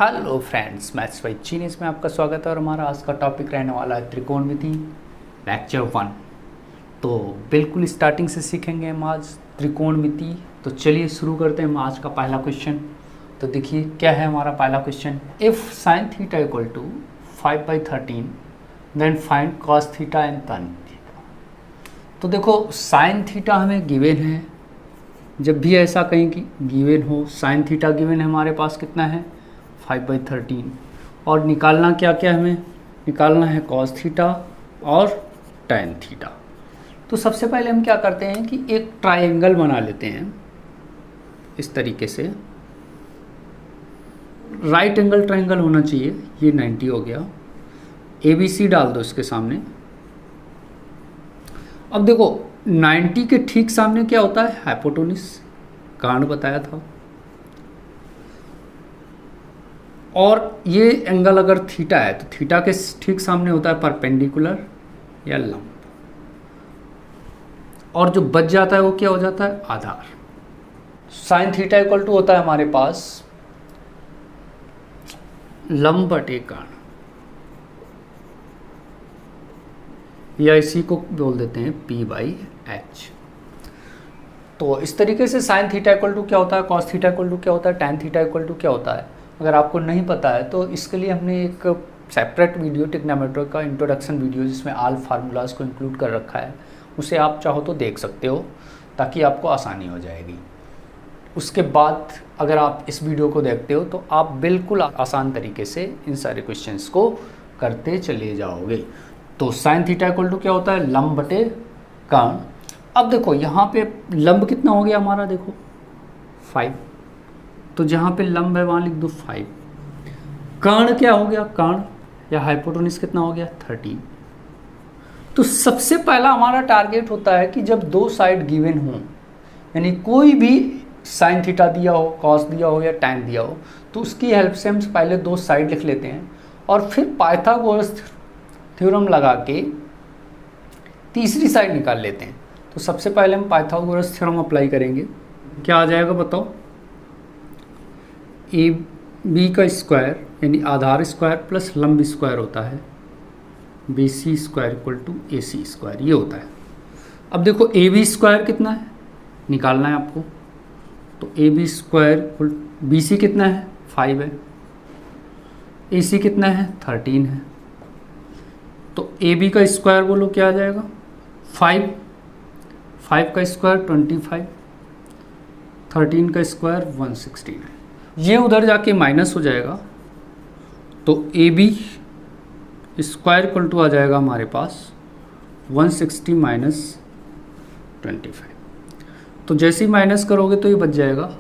Hello friends, maths by genius में आपका स्वागत है और हमारा आज का टॉपिक रहने वाला है त्रिकोणमिति लेक्चर 1। तो बिल्कुल स्टार्टिंग से सीखेंगे हम आज त्रिकोणमिति। तो चलिए शुरू करते हैं हम आज का पहला क्वेश्चन। तो देखिए क्या है हमारा पहला question. If sine theta equal to 5/13 then find cos theta and tan theta. तो देखो साइन थीटा हमें गिवन है। जब भी ऐसा कहीं कि गिवन हो, साइन थीटा गिवन है हमारे पास कितना है 5/13 और निकालना क्या क्या हमें निकालना है कॉस थीटा और tan थीटा। तो सबसे पहले हम क्या करते हैं कि एक ट्रायंगल बना लेते हैं इस तरीके से। राइट एंगल ट्रायंगल होना चाहिए। ये 90 हो गया। ABC डाल दो इसके सामने। अब देखो 90 के ठीक सामने क्या होता है हाइपोटेन्यूज, कारण बताया था। और ये एंगल अगर थीटा है तो थीटा के ठीक सामने होता है परपेंडिकुलर या लंब, और जो बच जाता है वो क्या हो जाता है आधार। साइन थीटा इक्वल टू होता है हमारे पास लंब बटे कर्ण, या इसी को बोल देते हैं P/H। तो इस तरीके से साइन थीटा इक्वल टू क्या होता है, कॉस थीटा इक्वल टू क्या होता है, tan थीटा इक्वल टू क्या होता है। अगर आपको नहीं पता है तो इसके लिए हमने एक सेपरेट वीडियो ट्रिग्नोमेट्री का इंट्रोडक्शन वीडियो जिसमें ऑल फार्मूलाज को इंक्लूड कर रखा है, उसे आप चाहो तो देख सकते हो ताकि आपको आसानी हो जाएगी। उसके बाद अगर आप इस वीडियो को देखते हो तो आप बिल्कुल आसान तरीके से इन सारे क्वेश्चंस को करते चले जाओगे। तो साइन थीटा इक्वल टू क्या होता है लंब बटे कर्ण। अब देखो यहाँ पे लंब कितना हो गया हमारा, देखो 5, तो जहाँ पे लंब है वहाँ लिख दो 5। कर्ण क्या हो गया, कर्ण या हाइपोटेन्यूज कितना हो गया 13। तो सबसे पहला हमारा टारगेट होता है कि जब दो साइड गिवन हो, यानी कोई भी साइन थीटा दिया हो, कॉस दिया हो या tan दिया हो, तो उसकी हेल्प से हम पहले दो साइड लिख लेते हैं और फिर पाइथागोरस थ्योरम लगा के तीसरी साइड निकाल लेते हैं। तो सबसे पहले हम पाइथागोरस थ्योरम अप्लाई करेंगे। क्या आ जाएगा बताओ, AB का स्क्वायर यानी आधार स्क्वायर प्लस लंब स्क्वायर होता है BC square equal to AC square, ये होता है। अब देखो AB स्क्वायर कितना है निकालना है आपको। तो AB स्क्वायर इक्वल BC कितना है 5 है, AC कितना है 13 है। तो AB का स्क्वायर बोलो क्या आ जाएगा 5 का स्क्वायर 25, 13 का स्क्वायर 116 है। ये उधर जाके माइनस हो जाएगा तो AB स्क्वायर इक्वल टू आ जाएगा हमारे पास 160 माइनस 25। तो जैसे ही माइनस करोगे तो ये बच जाएगा।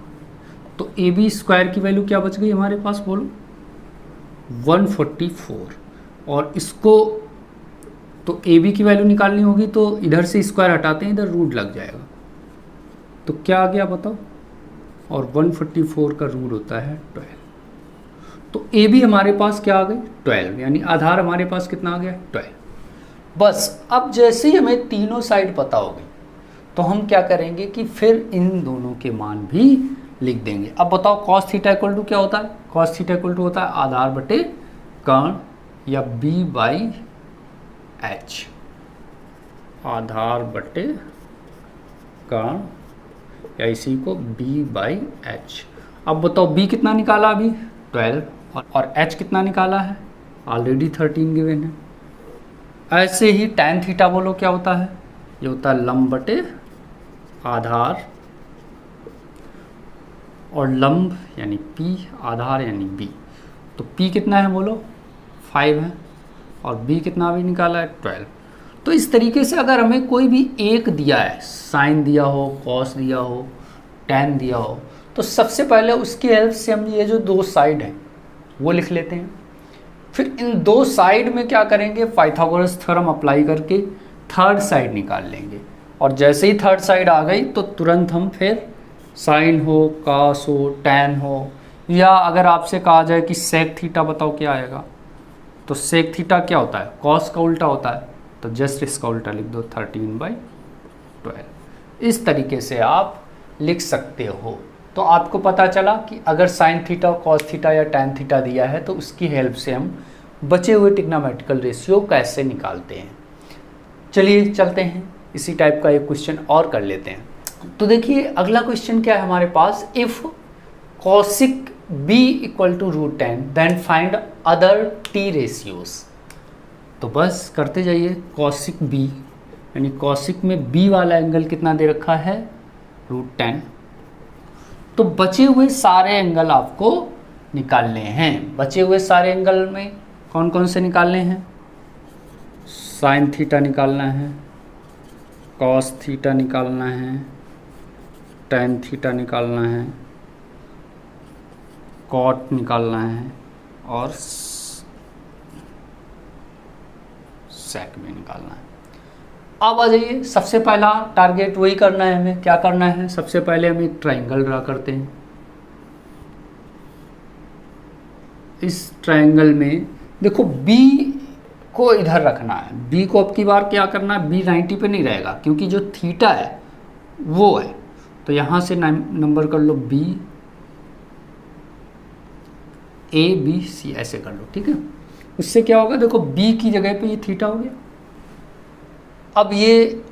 तो AB स्क्वायर की वैल्यू क्या बच गई हमारे पास बोलो 144। और इसको तो AB की वैल्यू निकालनी होगी तो इधर से स्क्वायर हटाते हैं, इधर रूट लग जाएगा। तो क्या आ गया बताओ, और 144 का रूट होता है 12। तो AB हमारे पास क्या आ गई 12, यानी आधार हमारे पास कितना आ गया 12। बस अब जैसे ही हमें तीनों साइड पता हो गई तो हम क्या करेंगे कि फिर इन दोनों के मान भी लिख देंगे। अब बताओ कॉस थीटा इक्वल टू क्या होता है, कॉस थीटा इक्वल टू होता है आधार बटे कर्ण या B/H, आधार बटे कर्ण या इसी को B/H। अब बताओ B कितना निकाला अभी 12 और H कितना निकाला है ऑलरेडी 13 गिवन है। ऐसे ही tan थीटा बोलो क्या होता है, ये होता है लंब बटे आधार, और लंब यानी P, आधार यानी B। तो P कितना है बोलो 5 है और B कितना भी निकाला है 12। तो इस तरीके से अगर हमें कोई भी एक दिया है, साइन दिया हो, कॉस दिया हो, tan दिया हो, तो सबसे पहले उसकी हेल्प से हम ये जो दो साइड हैं वो लिख लेते हैं। फिर इन दो साइड में क्या करेंगे पाइथागोरस थ्योरम अप्लाई करके थर्ड साइड निकाल लेंगे। और जैसे ही थर्ड साइड आ गई तो तुरंत हम फिर साइन हो, कॉस हो, tan हो, या अगर आपसे कहा जाए कि सेक थीटा बताओ क्या आएगा, तो सेक थीटा क्या होता है कॉस का उल्टा होता है, तो जस्ट इसका उल्टा लिख दो 13/12। इस तरीके से आप लिख सकते हो। तो आपको पता चला कि अगर साइन थीटा, कॉस थीटा या टैन थीटा दिया है तो उसकी हेल्प से हम बचे हुए ट्रिग्नोमेट्रिकल रेशियो कैसे निकालते हैं। चलिए चलते हैं, इसी टाइप का एक क्वेश्चन और कर लेते हैं। तो देखिए अगला क्वेश्चन क्या है हमारे पास, if cosec b equal to √10 then find other t ratios. तो बस करते जाइए, कॉसिक b यानी कॉसिक में b वाला एंगल कितना दे रखा है, √10। तो बचे हुए सारे एंगल आपको निकालने हैं। बचे हुए सारे एंगल में कौन कौन से निकालने हैं, साइन थीटा निकालना है, कॉस थीटा निकालना है, टैन थीटा निकालना है, कॉट निकालना है और सेक में निकालना है। अब आ जाइए, सबसे पहला टारगेट वही करना है हमें। क्या करना है, सबसे पहले हम एक ट्रायंगल ड्रा करते हैं। इस ट्रायंगल में देखो B को इधर रखना है, B को अब की बार क्या करना है, B 90 पे नहीं रहेगा क्योंकि जो थीटा है वो है। तो यहाँ से नंबर कर लो B A B C ऐसे कर लो, ठीक है। उससे क्या होगा, देखो B की जगह पे ये थीटा हो गया। अब ये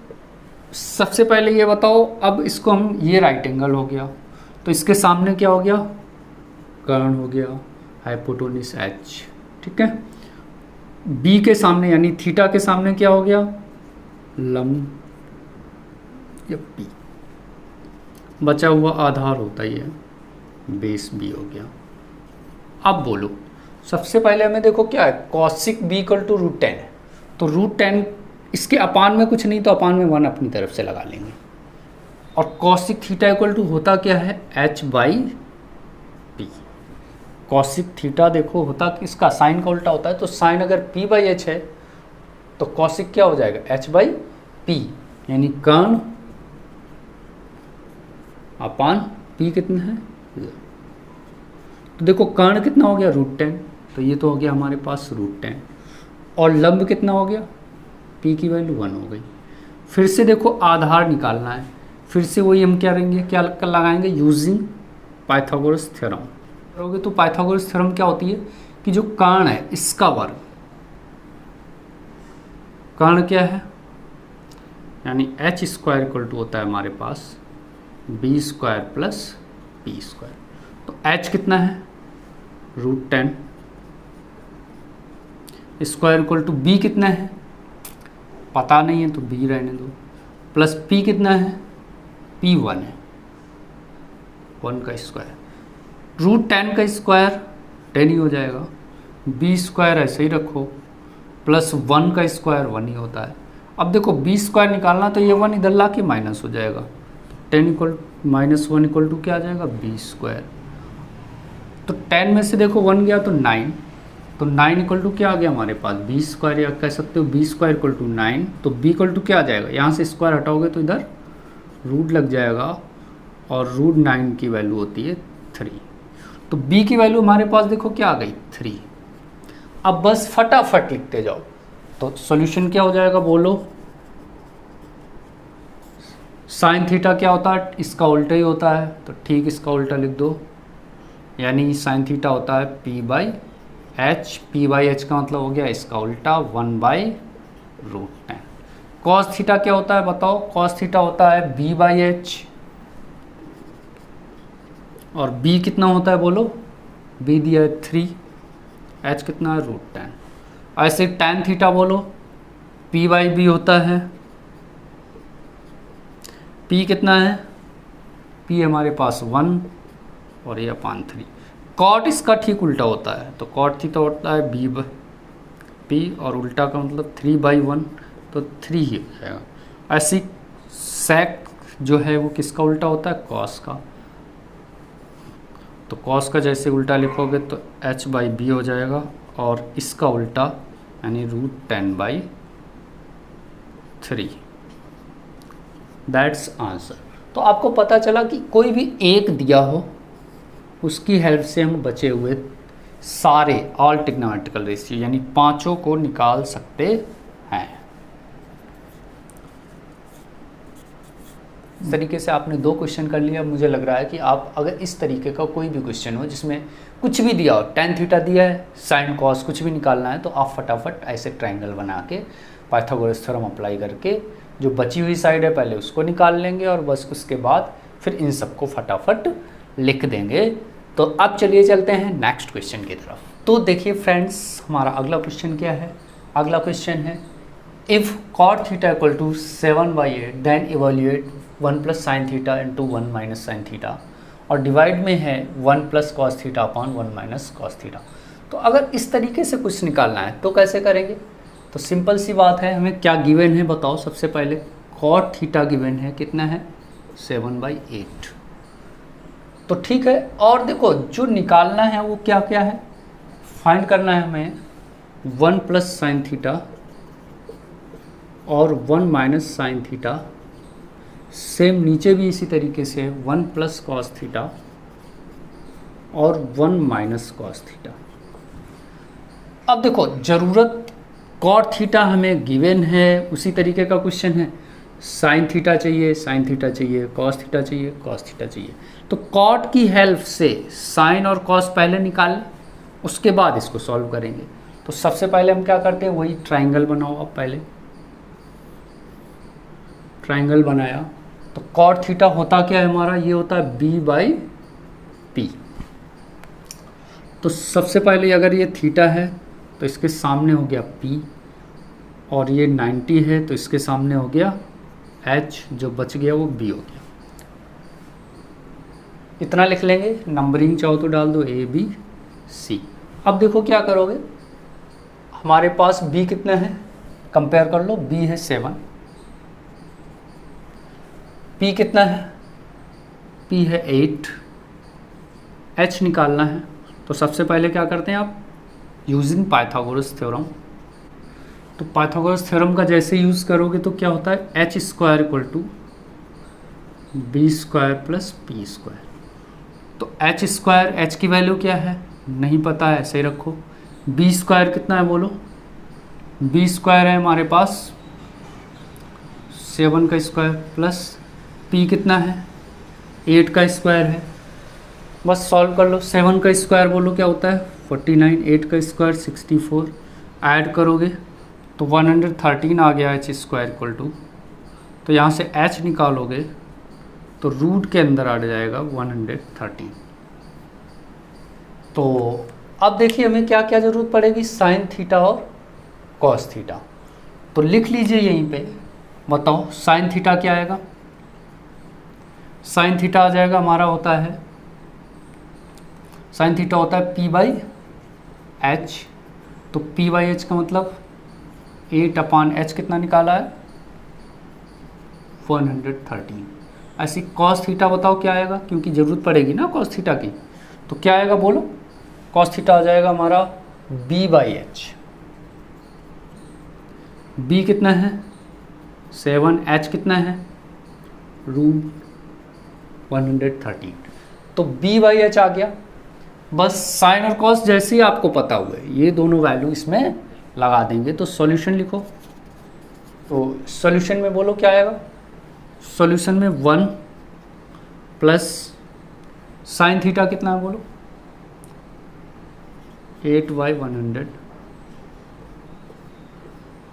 सबसे पहले ये बताओ, अब इसको हम, ये राइट एंगल हो गया तो इसके सामने क्या हो गया, कर्ण हो गया, हाइपोटेन्यूज H, ठीक है। B के सामने यानी थीटा के सामने क्या हो गया, लंब या P, बचा हुआ आधार होता ही है, बेस B हो गया। अब बोलो, सबसे पहले हमें देखो क्या है, कॉसिक b इक्वल टू √10 है, तो √10 इसके अपान में कुछ नहीं तो अपान में 1 अपनी तरफ से लगा लेंगे। और कॉसिक थीटा इक्वल टू होता क्या है, h/p। कॉसिक थीटा देखो होता किसका, साइन का उल्टा होता है। तो साइन अगर p/h है तो कॉसिक क्या हो जाएगा, h/p, यानी कर्ण अपान p कितना है। तो देखो कर्ण कितना हो गया, √10, तो ये तो हो गया हमारे पास √10। और लंब कितना हो गया, p की वैल्यू 1 हो गई। फिर से देखो आधार निकालना है, फिर से वही हम क्या करेंगे, क्या लगाएंगे, यूजिंग पाइथागोरस थ्योरम करोगे। तो पाइथागोरस थ्योरम क्या होती है कि जो कर्ण है इसका वर्ग, कर्ण क्या है, यानी h² इक्वल टू होता है हमारे पास b² प्लस p²। तो h कितना है, √10, स्क्वायर इक्वल टू b कितना है, पता नहीं है तो b रहने दो, प्लस p कितना है, p1 है, 1 का स्क्वायर, √10 का स्क्वायर 10 ही हो जाएगा, b² ऐसे ही रखो, प्लस 1 का स्क्वायर 1 ही होता है। अब देखो b² निकालना तो ये 1 इधर ला के माइनस हो जाएगा, 10 इक्वल -1 इक्वल टू क्या आ जाएगा, b²। तो 10 में से देखो 1 गया तो 9, तो 9 इक्वल टू क्या आ गया हमारे पास, b², या कह सकते हो b² इक्वल टू 9। तो b इक्वल टू क्या आ जाएगा, यहाँ से स्क्वायर हटाओगे तो इधर रूट लग जाएगा और √9 की वैल्यू होती है 3। तो b की वैल्यू हमारे पास देखो क्या आ गई, 3। अब बस फटाफट लिखते जाओ, तो सॉल्यूशन क्या हो जाएगा बोलो, साइन थीटा क्या होता है, इसका उल्टा ही होता है, तो ठीक इसका उल्टा लिख दो, यानी साइन थीटा होता है p/h, p/h का मतलब हो गया इसका उल्टा 1/√10। कॉस थीटा क्या होता है बताओ, कॉस थीटा होता है b/h, और b कितना होता है बोलो, b दिया है 3, h कितना है, √10। ऐसे टैन थीटा बोलो, p/b होता है, p कितना है, p हमारे पास 1 और ये अपान 3। कॉट इसका ठीक उल्टा होता है, तो कॉट थीटा होता है b/p और उल्टा का मतलब 3/1, तो 3 ही हो जाएगा। ऐसी सेक जो है वो किसका उल्टा होता है, कॉस का, तो कॉस का जैसे उल्टा लिखोगे तो h/b हो जाएगा, और इसका उल्टा यानी √10/3। That's answer. तो आपको पता चला कि कोई भी एक दिया हो उसकी हेल्प से हम बचे हुए सारे ऑल ट्रिग्नोमेट्रिकल रेशियो यानी पांचों को निकाल सकते हैं। इस तरीके से आपने 2 क्वेश्चन कर लिया। मुझे लग रहा है कि आप अगर इस तरीके का कोई भी क्वेश्चन हो जिसमें कुछ भी दिया हो, tan थीटा दिया है, साइन कॉस कुछ भी निकालना है, तो आप फटाफट ऐसे ट्रायंगल बना के पाइथागोरस थ्योरम अप्लाई करके जो बची हुई साइड है पहले उसको निकाल लेंगे और बस उसके बाद फिर इन सबको फटाफट लिख देंगे। तो अब चलिए चलते हैं नेक्स्ट क्वेश्चन की तरफ। तो देखिए फ्रेंड्स, हमारा अगला क्वेश्चन क्या है? अगला क्वेश्चन है if cot theta equal to 7/8 then evaluate 1 plus sine theta into 1 minus sine theta, और डिवाइड में है 1 plus cos theta upon 1 minus cos theta. तो अगर इस तरीके से कुछ निकालना है तो कैसे करेंगे? तो सिंपल सी बात है, हमें क्या गिवन है बताओ। सबसे पहले cot थीटा गिवन है, कितना है? 7/8। तो ठीक है, और देखो जो निकालना है वो क्या क्या है, फाइंड करना है हमें 1 प्लस साइन थीटा और 1 माइनस साइन थीटा। सेम नीचे भी इसी तरीके से 1 प्लस कॉस थीटा और 1 माइनस कॉस थीटा। अब देखो ज़रूरत cot थीटा हमें गिवन है, उसी तरीके का क्वेश्चन है। साइन थीटा चाहिए, साइन थीटा चाहिए, कॉस थीटा चाहिए, कॉस थीटा चाहिए। तो cot की हेल्प से साइन और कॉस पहले निकाल लें, उसके बाद इसको सॉल्व करेंगे। तो सबसे पहले हम क्या करते हैं, वही ट्रायंगल बनाओ। अब पहले ट्रायंगल बनाया तो cot थीटा होता क्या है हमारा? ये होता है b/p। तो सबसे पहले अगर ये थीटा है तो इसके सामने हो गया p, और ये 90 है तो इसके सामने हो गया h, जो बच गया वो b हो गया। इतना लिख लेंगे, नंबरिंग चाहो तो डाल दो a b c। अब देखो क्या करोगे, हमारे पास b कितना है, कंपेयर कर लो। b है 7, p कितना है? p है 8, h निकालना है। तो सबसे पहले क्या करते हैं आप, यूजिंग पाइथागोरस थ्योरम। तो पाइथागोरस थ्योरम का जैसे यूज़ करोगे तो क्या होता है, h square equal to b square plus p square. तो h स्क्वायर, h की वैल्यू क्या है नहीं पता है, ऐसे ही रखो। b स्क्वायर कितना है बोलो? b स्क्वायर है हमारे पास 7 का स्क्वायर, प्लस p कितना है? 8 का स्क्वायर है। बस सॉल्व कर लो। 7 का स्क्वायर बोलो क्या होता है? 49, 8 का स्क्वायर 64, ऐड करोगे तो 113 आ गया h स्क्वायर इक्वल टू। तो यहाँ से h निकालोगे तो रूट के अंदर आ जाएगा 113। तो अब देखिए हमें क्या क्या ज़रूरत पड़ेगी, साइन थीटा और कॉस थीटा। तो लिख लीजिए यहीं पे, बताओ साइन थीटा क्या आएगा? साइन थीटा आ जाएगा हमारा, होता है साइन थीटा होता है p/h। तो p/h का मतलब 8/h कितना निकाला है? 113। ऐसी कॉस थीटा बताओ क्या आएगा, क्योंकि ज़रूरत पड़ेगी ना कॉस थीटा की। तो क्या आएगा बोलो? कॉस थीटा आ जाएगा हमारा b/h। b कितना है? 7, h कितना है? √113। तो b/h आ गया। बस साइन और कॉस जैसे ही आपको पता हुए ये दोनों वैल्यू इसमें लगा देंगे। तो सॉल्यूशन लिखो। तो सॉल्यूशन में बोलो क्या आएगा? सॉल्यूशन में 1 प्लस साइन थीटा कितना है बोलो? 8/100।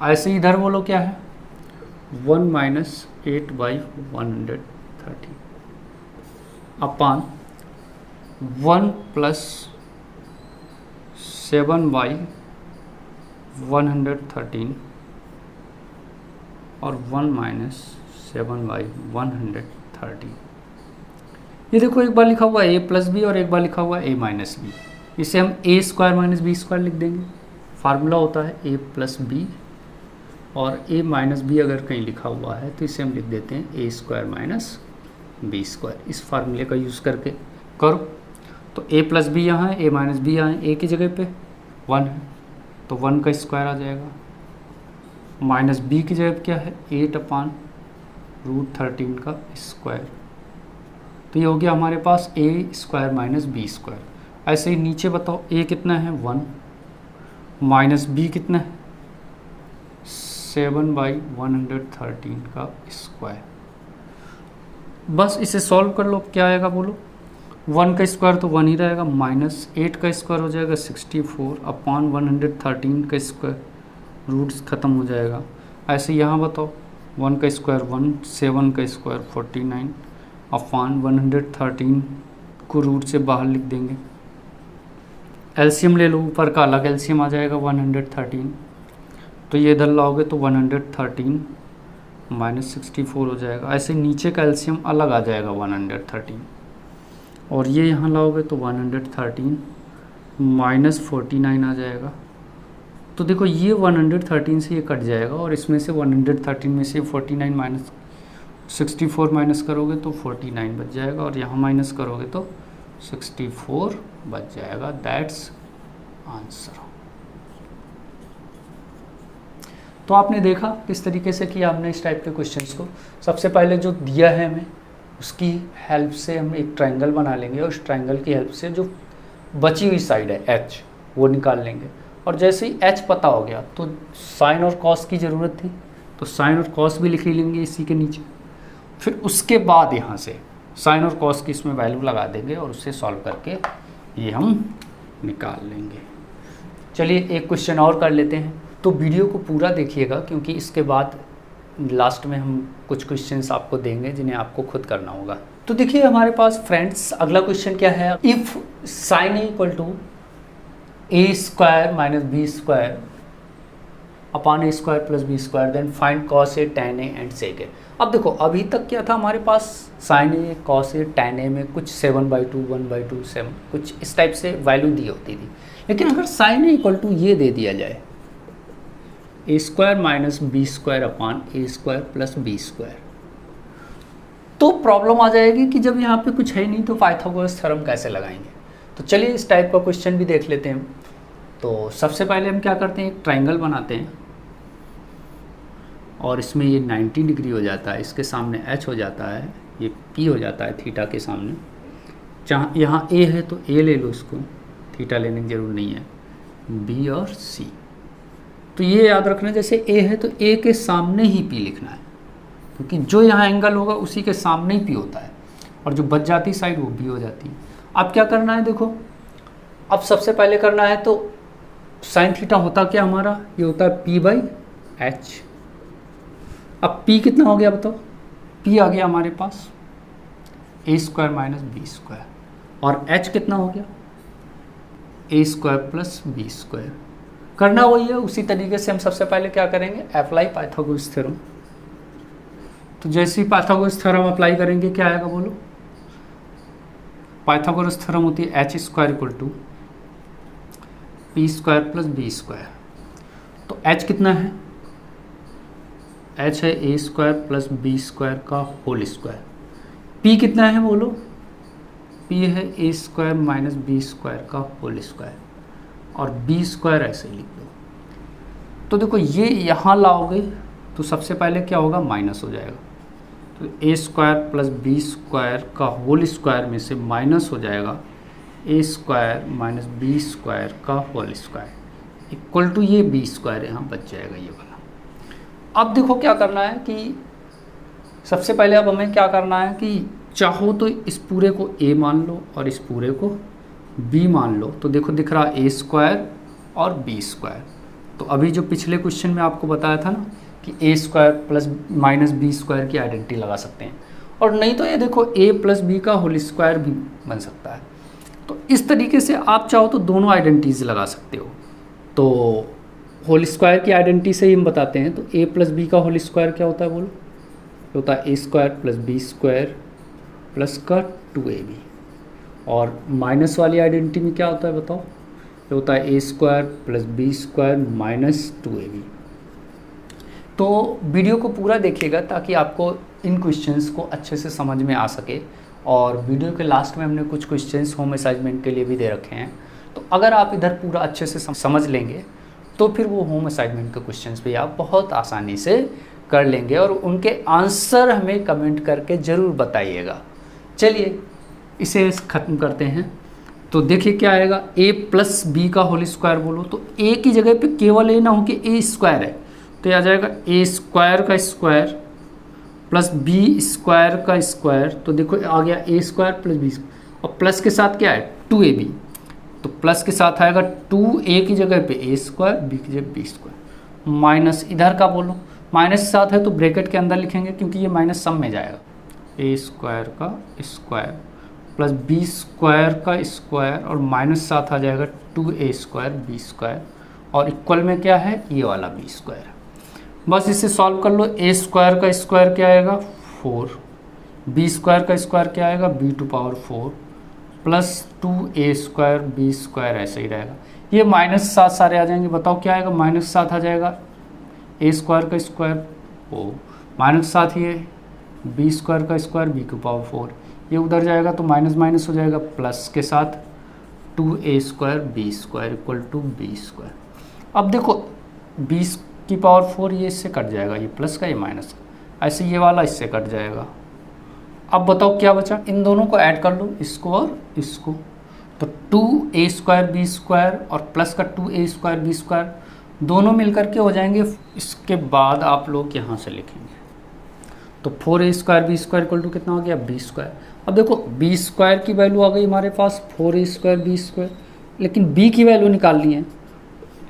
ऐसे ही इधर बोलो क्या है? 1 माइनस 8/130 अपान 1 प्लस 7/113 और 1 माइनस 7/130। ये देखो एक बार लिखा हुआ है a प्लस बी और एक बार लिखा हुआ है a माइनस बी। इसे हम a square minus B square लिख देंगे। फार्मूला होता है a प्लस बी, और a माइनस बी अगर कहीं लिखा हुआ है तो इसे हम लिख देते हैं a square minus B square. इस फार्मूले का यूज़ करके करो। तो a प्लस बी यहाँ है, a माइनस बी यहाँ है, a की जगह पे 1 है तो 1 का स्क्वायर आ जाएगा, माइनस b की जगह क्या है? 8/√13 का स्क्वायर। तो ये हो गया हमारे पास a square minus B square. ऐसे ही नीचे बताओ a कितना है? 1, माइनस b कितना है? 7/113 का स्क्वायर। बस इसे सॉल्व कर लो, क्या आएगा बोलो। 1 का स्क्वायर तो 1 ही रहेगा, माइनस 8 का स्क्वायर हो जाएगा 64 अपॉन 113 का स्क्वायर, रूट्स ख़त्म हो जाएगा। ऐसे यहाँ बताओ, 1 का स्क्वायर 1, 7 का स्क्वायर 49 अपॉन 113 को रूट से बाहर लिख देंगे। एलसीएम ले लो, ऊपर का अलग एलसीएम आ जाएगा 113, तो ये इधर लाओगे तो 113 माइनस 64 हो जाएगा। ऐसे नीचे का एलसीएम अलग आ जाएगा 113, और ये यहाँ लाओगे तो 113 माइनस 49 आ जाएगा। तो देखो ये 113 से ये कट जाएगा, और इसमें से 113 में से 49 माइनस 64 माइनस करोगे तो 49 बच जाएगा, और यहाँ माइनस करोगे तो 64 बच जाएगा। That's answer. तो आपने देखा किस तरीके से किया हमने इस टाइप के क्वेश्चंस को। सबसे पहले जो दिया है हमें, उसकी हेल्प से हम एक ट्रायंगल बना लेंगे, और उस ट्रायंगल की हेल्प से जो बची हुई साइड है एच, वो निकाल लेंगे। और जैसे ही एच पता हो गया तो साइन और कॉस की ज़रूरत थी, तो साइन और कॉस भी लिख ही लेंगे इसी के नीचे। फिर उसके बाद यहाँ से साइन और कॉस की इसमें वैल्यू लगा देंगे, और उससे सॉल्व करके ये हम निकाल लेंगे। चलिए एक क्वेश्चन और कर लेते हैं। तो वीडियो को पूरा देखिएगा, क्योंकि इसके बाद लास्ट में हम कुछ क्वेश्चंस आपको देंगे जिन्हें आपको खुद करना होगा। तो देखिए हमारे पास फ्रेंड्स अगला क्वेश्चन क्या है, if sine equal to A square minus B square upon A square plus B square, then find cos A tan A and sec A. अब देखो अभी तक क्या था हमारे पास, sine A cos A tan A में कुछ 7/2 1/2 7 कुछ इस टाइप से वैल्यू दी होती थी। लेकिन अगर साइन ए इक्वल टू ये दे दिया जाए, A square minus B square upon A square plus B square, तो प्रॉब्लम आ जाएगी कि जब यहाँ पे कुछ है नहीं तो पाइथागोरस थ्योरम कैसे लगाएंगे। तो चलिए इस टाइप का क्वेश्चन भी देख लेते हैं। तो सबसे पहले हम क्या करते हैं, एक ट्रायंगल बनाते हैं, और इसमें ये 90 डिग्री हो जाता है, इसके सामने एच हो जाता है, ये पी हो जाता है थीटा के सामने। जहाँ यहाँ ए है तो ए ले लो, इसको थीटा लेने की जरूरत नहीं है, बी और सी। तो ये याद रखना, जैसे ए है तो ए के सामने ही पी लिखना है, क्योंकि जो यहाँ एंगल होगा उसी के सामने ही पी होता है, और जो बच जाती साइड वो बी हो जाती है। अब क्या करना है, देखो अब सबसे पहले करना है तो साइन थीटा होता क्या हमारा, ये होता है p/h। अब p कितना हो गया बताओ, p आ गया हमारे पास a square minus B square, और h कितना हो गया a square plus B square. करना वही है, उसी तरीके से हम सबसे पहले क्या करेंगे, अप्लाई पाइथागोरस थ्योरम। तो जैसे ही पाइथागोरस थ्योरम अप्लाई करेंगे क्या आएगा बोलो, पाइथागोरस थ्योरम होती है H square equal to P square plus B square. तो एच कितना है, एच है A square plus B square का होल स्क्वायर। पी कितना है बोलो, पी है A square minus B square का होल स्क्वायर, और बी स्क्वायर ऐसे लिख दो। तो देखो ये यहाँ लाओगे तो सबसे पहले क्या होगा, माइनस हो जाएगा, तो ए स्क्वायर प्लस बी स्क्वायर का होल स्क्वायर में से माइनस हो जाएगा ए स्क्वायर माइनस बी स्क्वायर का होल स्क्वायर इक्वल टू ये बी स्क्वायर यहाँ बच जाएगा ये वाला। अब देखो क्या करना है कि सबसे पहले अब हमें क्या करना है कि चाहो तो इस पूरे को ए मान लो और इस पूरे को बी मान लो। तो देखो दिख रहा ए स्क्वायर और बी स्क्वायर। तो अभी जो पिछले क्वेश्चन में आपको बताया था ना कि A square plus minus B square की आइडेंटिटी लगा सकते हैं, और नहीं तो ये देखो ए प्लस बी का होल स्क्वायर भी बन सकता है। तो इस तरीके से आप चाहो तो दोनों आइडेंटिटीज लगा सकते हो। तो होल स्क्वायर की आइडेंटिटी से ही हम बताते हैं। तो ए प्लस बी का होल स्क्वायर क्या होता है बोलो, होता है A square plus B square plus का 2ab। और माइनस वाली आइडेंटिटी में क्या होता है बताओ, ये होता है A square plus B square minus 2ab। तो वीडियो को पूरा देखिएगा ताकि आपको इन क्वेश्चंस को अच्छे से समझ में आ सके। और वीडियो के लास्ट में हमने कुछ क्वेश्चंस होम असाइनमेंट के लिए भी दे रखे हैं। तो अगर आप इधर पूरा अच्छे से समझ लेंगे तो फिर वो होम असाइनमेंट के क्वेश्चंस भी आप बहुत आसानी से कर लेंगे, और उनके आंसर हमें कमेंट करके ज़रूर बताइएगा। चलिए इसे ख़त्म करते हैं। तो देखिए क्या आएगा, a प्लस बी का होल स्क्वायर बोलो तो a की जगह पे केवल a ना हो कि a स्क्वायर है, तो ये आ जाएगा a स्क्वायर का स्क्वायर प्लस बी स्क्वायर का स्क्वायर, तो देखो आ गया ए स्क्वायर प्लस बी, और प्लस के साथ क्या है 2ab, तो प्लस के साथ आएगा 2a की जगह पे ए स्क्वायर, बी की जगह बी स्क्वायर, माइनस इधर का बोलो, माइनस के साथ है तो ब्रैकेट के अंदर लिखेंगे क्योंकि ये माइनस सम में जाएगा, ए स्क्वायर का स्क्वायर प्लस बी स्क्वायर का स्क्वायर और माइनस साथ आ जाएगा 2a स्क्वायर बी स्क्वायर, और इक्वल में क्या है ये वाला बी स्क्वायर। बस इसे सॉल्व कर लो, ए स्क्वायर का स्क्वायर क्या आएगा 4, बी स्क्वायर का स्क्वायर क्या आएगा b⁴ plus 2a square B square, ऐसे ही रहेगा। ये माइनस 7 सारे आ जाएंगे, बताओ क्या आएगा, -7 आ जाएगा, ए स्क्वायर का स्क्वायर ओ -7 ये बी स्क्वायर का स्क्वायर b⁴, ये उधर जाएगा तो माइनस माइनस हो जाएगा, प्लस के साथ 2a square B square equal to B square. अब देखो b⁴ ये इससे कट जाएगा, ये प्लस का ये माइनस का, ऐसे ये वाला इससे कट जाएगा। अब बताओ क्या बचा, इन दोनों को ऐड कर लो, इसको और इसको, तो 2a स्क्वायर बी स्क्वायर और प्लस का 2a स्क्वायर बी स्क्वायर दोनों मिलकर के हो जाएंगे। इसके बाद आप लोग यहाँ से लिखेंगे तो 4a square B square equal to कितना हो गया बी स्क्वायर। अब देखो बी स्क्वायर की वैल्यू आ गई हमारे पास 4a स्क्वायर बी स्क्वायर, लेकिन b की वैल्यू निकालनी है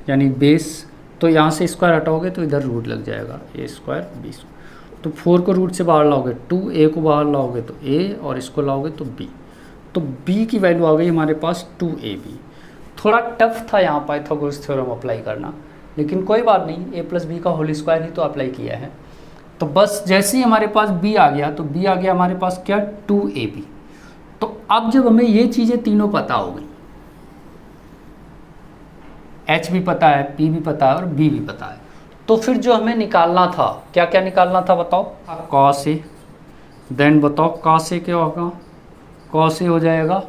यानी बेस, तो यहाँ से स्क्वायर हटाओगे तो इधर रूट लग जाएगा a स्क्वायर बी स्क्वायर, तो 4 को रूट से बाहर लाओगे 2a को बाहर लाओगे तो a और इसको लाओगे तो b, तो b की वैल्यू आ गई हमारे पास 2ab। थोड़ा टफ था यहाँ पाइथागोरस थ्योरम अप्लाई करना, लेकिन कोई बात नहीं, a प्लस बी का होल स्क्वायर ही तो अप्लाई किया है। तो बस जैसे ही हमारे पास b आ गया तो b आ गया हमारे पास क्या 2ab। तो अब जब हमें ये चीज़ें तीनों पता हो गई, h भी पता है, p भी पता है और b भी पता है, तो फिर जो हमें निकालना था, क्या क्या निकालना था बताओ, cos a, देन बताओ cos a क्या होगा, cos a हो जाएगा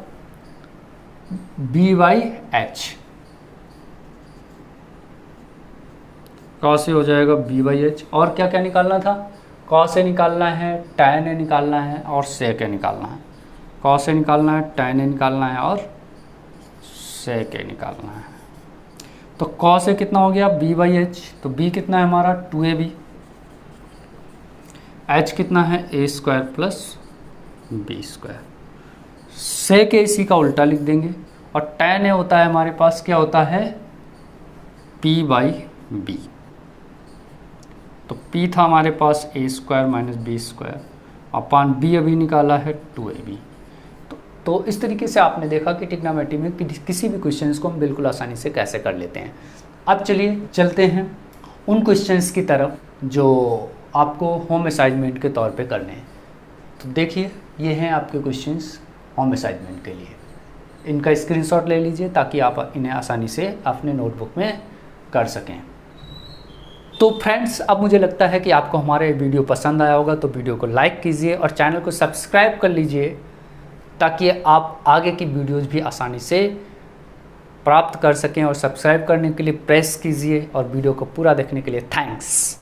b/h, cos a हो जाएगा b/h, और क्या क्या निकालना था, cos a निकालना है, tan a निकालना है और sec a निकालना है, cos a निकालना है, tan a निकालना है और sec a निकालना है। तो cos a कितना हो गया b/h, तो b कितना है हमारा 2ab, h कितना है a square plus b square, sec a इसी का उल्टा लिख देंगे, और tan a होता है हमारे पास क्या होता है p/b, तो p था हमारे पास a square minus B square upon b अभी निकाला है 2ab। तो इस तरीके से आपने देखा कि ट्रिग्नोमेट्री में किसी भी क्वेश्चंस को हम बिल्कुल आसानी से कैसे कर लेते हैं। अब चलिए चलते हैं उन क्वेश्चंस की तरफ जो आपको होम असाइनमेंट के तौर पे करने हैं। तो देखिए ये हैं आपके क्वेश्चंस होम असाइनमेंट के लिए, इनका स्क्रीनशॉट ले लीजिए ताकि आप इन्हें आसानी से अपने नोटबुक में कर सकें। तो फ्रेंड्स अब मुझे लगता है कि आपको हमारा ये वीडियो पसंद आया होगा, तो वीडियो को लाइक कीजिए और चैनल को सब्सक्राइब कर लीजिए ताकि आप आगे की वीडियोस भी आसानी से प्राप्त कर सकें। और सब्सक्राइब करने के लिए प्रेस कीजिए और वीडियो को पूरा देखने के लिए थैंक्स।